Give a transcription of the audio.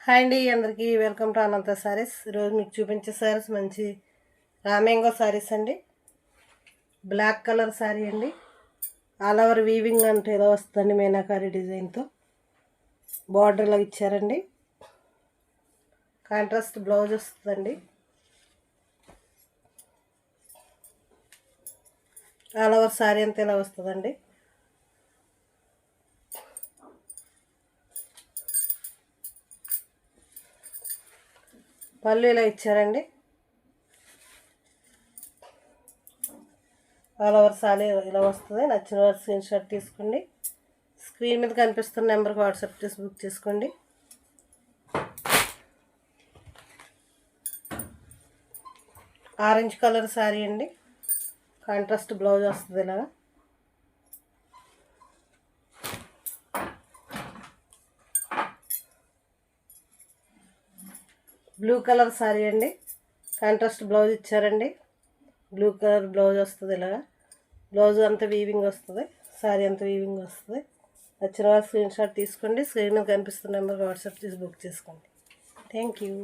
Hi అండి, అందరికీ welcome to అనంత సారీస్. ఈరోజు మీకు చూపించే సారీస్ మంచి రామ్యాంగో సారీస్ అండి. బ్లాక్ కలర్ సారీ అండి. ఆల్ ఓవర్ వీవింగ్ అంటే ఏదో వస్తుందండి, మీనాకారి డిజైన్తో బార్డర్లో ఇచ్చారండి. కాంట్రాస్ట్ బ్లౌజ్ వస్తుందండి. ఆల్ ఓవర్ సారీ అంతా ఇలా వస్తుందండి. పళ్ళు ఇలా ఇచ్చారండి. ఆల్ ఓవర్ సారీ ఇలా వస్తుంది. నచ్చిన వారు స్క్రీన్ షాట్ తీసుకోండి. స్క్రీన్ మీద కనిపిస్తున్న నెంబర్కి వాట్సాప్ చేసి బుక్ చేసుకోండి. ఆరెంజ్ కలర్ సారీ అండి. కాంట్రాస్ట్ బ్లౌజ్ వస్తుంది ఇలాగా. బ్లూ కలర్ సారీ అండి. కాంట్రాస్ట్ బ్లౌజ్ ఇచ్చారండి. బ్లూ కలర్ బ్లౌజ్ వస్తుంది ఇలాగా. బ్లౌజ్ అంతా వీవింగ్ వస్తుంది, సారీ అంతా వీవింగ్ వస్తుంది. నచ్చిన వాళ్ళు స్క్రీన్ షాట్ తీసుకోండి. స్క్రీన్ మీద కనిపిస్తున్న నెంబర్కి వాట్సాప్ చేసి బుక్ చేసుకోండి. Thank you.